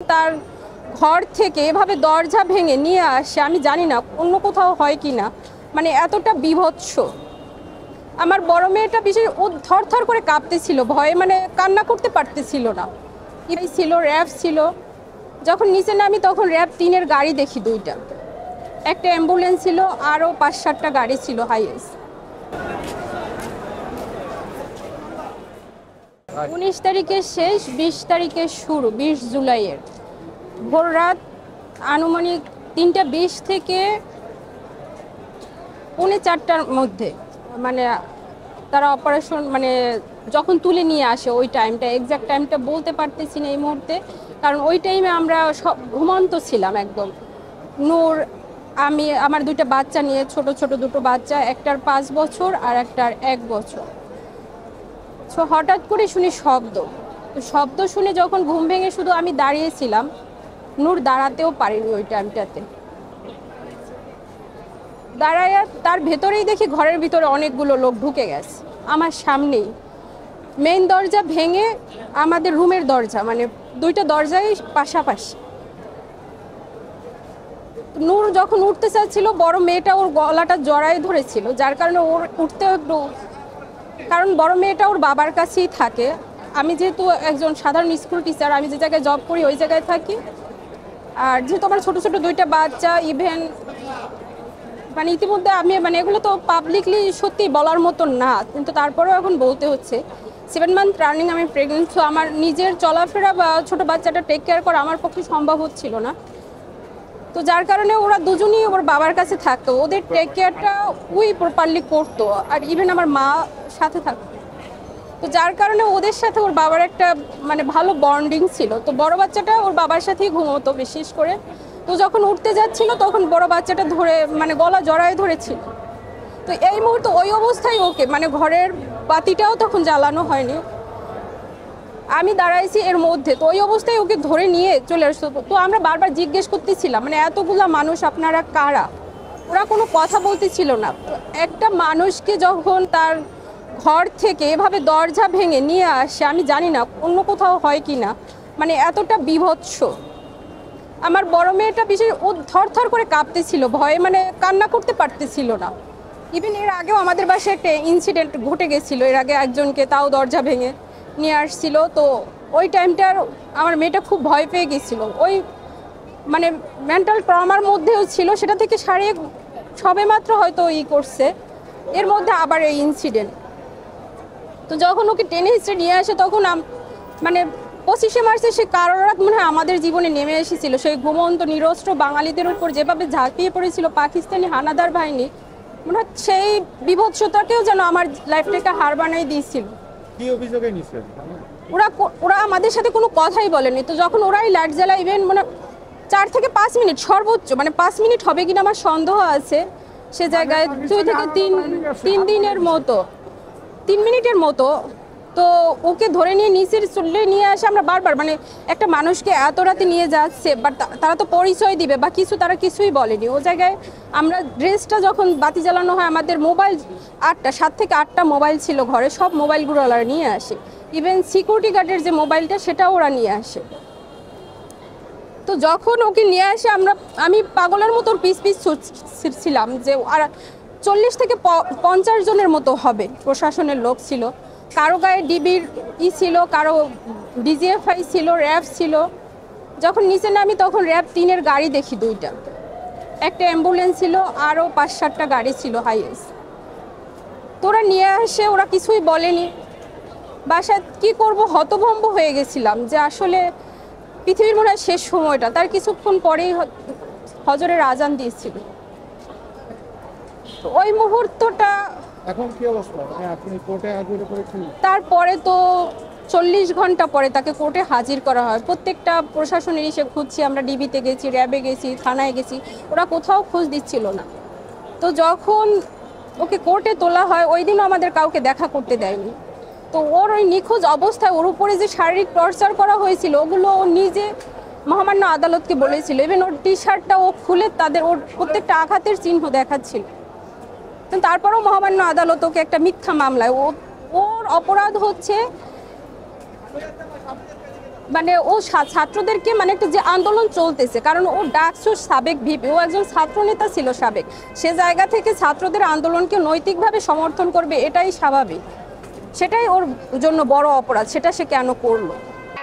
তার ঘর থেকে এভাবে দরজা ভেঙে নিয়ে আসে, আমি জানি না অন্য কোথাও হয় কি না, মানে এতটা বীভৎস। আমার বড় মেয়েটা বিশেষ ও থরথর করে কাঁপতেছিল ভয়ে, মানে কান্না করতে পারতেছিল না। এই ছিল র্যাব ছিল, যখন নিচে নামি তখন র্যাব 3-এর গাড়ি দেখি, 2টা, একটা অ্যাম্বুলেন্স ছিল, আরও 5-7টা গাড়ি ছিল হাইয়েস্ট। 19 তারিখের শেষ, 20 তারিখের শুরু, 20 জুলাইয়ের ভোর রাত আনুমানিক 3টা 20 থেকে 3:45টার মধ্যে, মানে তারা অপারেশন মানে যখন তুলে নিয়ে আসে ওই টাইমটা, এক্স্যাক্ট টাইমটা বলতে পারতেছি না এই মুহূর্তে, কারণ ওই টাইমে আমরা সব ঘুমন্ত ছিলাম একদম। নূর, আমি, আমার 2টা বাচ্চা নিয়ে, ছোট ছোট 2টো বাচ্চা, একটার 5 বছর আর একটার 1 বছর। সো হঠাৎ করে শুনি শব্দ শুনে যখন ঘুম ভেঙে শুধু আমি দাঁড়িয়েছিলাম, নূর দাঁড়াতেও পারিনি ওই টাইমটাতে। দাঁড়ায় তার ভেতরেই দেখি ঘরের ভিতরে অনেকগুলো লোক ঢুকে গেছে আমার সামনেই। মেইন দরজা ভেঙে আমাদের রুমের দরজা, মানে 2টা দরজাই পাশাপাশি। নূর যখন উঠতে চাচ্ছিল, বড় মেয়েটা ওর গলাটা জড়ায় ধরেছিল, যার কারণে ওর উঠতেও একটু, কারণ বড় মেয়েটা ওর বাবার কাছেই থাকে। আমি যেহেতু একজন সাধারণ স্কুল টিচার, আমি যে জায়গায় জব করি ওই জায়গায় থাকি, আর যেহেতু আমার ছোট ছোট 2টা বাচ্চা, ইভেন মানে ইতিমধ্যে আমি, মানে এগুলো তো পাবলিকলি সত্যি বলার মতো না, কিন্তু তারপরেও এখন বলতে হচ্ছে, 7 মান্থ রানিং আমি প্রেগনেন্ট। তো আমার নিজের চলাফেরা বা ছোট বাচ্চাটা টেক কেয়ার করা আমার পক্ষে সম্ভব হচ্ছিল না। তো যার কারণে ওরা দুজনই ওর বাবার কাছে থাকতো, ওদের টেক কেয়ারটা ওই প্রপারলি করতো, আর ইভেন আমার মা সাথে থাকতো। তো যার কারণে ওদের সাথে ওর বাবার একটা মানে ভালো বন্ডিং ছিল। তো বড় বাচ্চাটা ওর বাবার সাথেই ঘুমোতো বিশেষ করে। তো যখন উঠতে যাচ্ছিল তখন বড় বাচ্চাটা ধরে, মানে গলা জড়ায় ধরেছিল। তো এই মুহূর্তে ওই অবস্থায় ওকে, মানে ঘরের বাতিটাও তখন জ্বালানো হয়নি, আমি দাঁড়াইছি এর মধ্যে, তো ওই অবস্থায় ওকে ধরে নিয়ে চলে আসতো। তো আমরা বারবার জিজ্ঞেস করতেছিলাম, মানে এতগুলা মানুষ আপনারা কারা, ওরা কোনো কথা বলতেছিল না। একটা মানুষকে যখন তার ঘর থেকে এভাবে দরজা ভেঙে নিয়ে আসে, আমি জানি না অন্য কোথাও হয় কি না, মানে এতটা বীভৎস। আমার বড় মেয়েটা বিশেষ ও থরথর করে কাঁপতেছিল ভয়ে, মানে কান্না করতে পারতেছিল না। ইভেন এর আগেও আমাদের বাসায় একটা ইনসিডেন্ট ঘটে গেছিলো, এর আগে একজনকে তাও দরজা ভেঙে নিয়ে আসছিল। তো ওই টাইমটার আমার মেয়েটা খুব ভয় পেয়ে গেছিলো, ওই মানে মেন্টাল ট্রমার মধ্যেও ছিল, সেটা থেকে সারিয়ে সবে মাত্র হয়তো করছে, এর মধ্যে আবার এই ইনসিডেন্ট। তো যখন ওকে টেনে হিস্ট্রে নিয়ে আসে তখন মানে 25শে মার্চে সে কারোর মনে হয় আমাদের জীবনে নেমে এসেছিল, সেই ঘুমন্ত নিরস্ত্র বাঙালিদের উপর যেভাবে ঝাঁপিয়ে পড়েছিল পাকিস্তানি হানাদার বাহিনী, মনে হয় সেই বিভৎসতাকেও যেন আমার লাইফটাকে হার বানাই দিয়েছিল। কি অভিযোগে নিছেন? ওরা আমাদের সাথে কোনো কথাই বলেনি। তো যখন ওরাই লাইট জ্বালা, ইভেন মানে 4 থেকে 5 মিনিট সর্বোচ্চ, মানে 5 মিনিট হবে কিনা আমার সন্দেহ আছে, সে জায়গায় 2 থেকে 3 দিনের মতো, 3 মিনিটের মতো। তো ওকে ধরে নিয়ে নিচের চলে নিয়ে আসে। আমরা বারবার, মানে একটা মানুষকে এত রাতে নিয়ে যাচ্ছে, বাট তারা তো পরিচয় দিবে বা কিছু, তারা কিছুই বলেনি। ও জায়গায় আমরা ড্রেসটা যখন বাতি জ্বালানো হয়, আমাদের মোবাইল 7 থেকে 8টা মোবাইল ছিল ঘরে, সব মোবাইলগুলো ওরা নিয়ে আসে। ইভেন সিকিউরিটি গার্ডের যে মোবাইলটা সেটাও ওরা নিয়ে আসে। তো যখন ওকে নিয়ে আসে আমি পাগলের মতো পিস ছিলাম, যে আর 40 থেকে 50 জনের মতো হবে প্রশাসনের লোক ছিল। কারো গায়ে ডিবির ছিল, কারো ডিজিএফআই ছিল, র্যাব ছিল। যখন নিচে নামি তখন র্যাব 3-এর গাড়ি দেখি, 2টা, একটা অ্যাম্বুলেন্স ছিল, আরও 5-7টা গাড়ি ছিল হাইয়েস্ট। তো ওরা নিয়ে আসে, ওরা কিছুই বলেনি। বাসায় কী করব, হতভম্ব হয়ে গেছিলাম যে আসলে পৃথিবীর মনে হয় শেষ সময়টা। তার কিছুক্ষণ পরেই হজরের আজান দিয়েছিল। ওই মুহূর্তটা এখন কি অবস্থা? আপনি কোর্টে হাজির করেছেন? তারপরে তো 40 ঘন্টা পরে তাকে কোর্টে হাজির করা হয়। প্রত্যেকটা প্রশাসনের এসে খুঁজছি, আমরা ডিবিতে গেছি, র্যাবে গেছি, থানায় গেছি, ওরা কোথাও খোঁজ দিচ্ছিল না। তো যখন ওকে কোর্টে তোলা হয়, ওই দিনও আমাদের কাউকে দেখা করতে দেয়নি। তো ওর ওই নিখোঁজ অবস্থায় ওর উপরে যে শারীরিক টর্চার করা হয়েছিল, ওগুলো ও নিজে মহামান্য আদালতকে বলেছিল। ইভেন ওর টি-শার্টটা ও খুলে তাদের ওর প্রত্যেকটা আঘাতের চিহ্ন দেখাচ্ছিল। তারপরেও মহামান্য আদালত ওকে একটা মিথ্যা মামলায়, ওর অপরাধ হচ্ছে মানে ও ছাত্রদেরকে মানে একটা যে আন্দোলন চলতেছে, কারণ ও ডাকসুর সাবেক ভিপি, ও একজন ছাত্রনেতা ছিল সাবেক, সে জায়গা থেকে ছাত্রদের আন্দোলনকে নৈতিকভাবে সমর্থন করবে এটাই স্বাভাবিক। সেটাই ওর জন্য বড় অপরাধ, সেটা সে কেন করলো।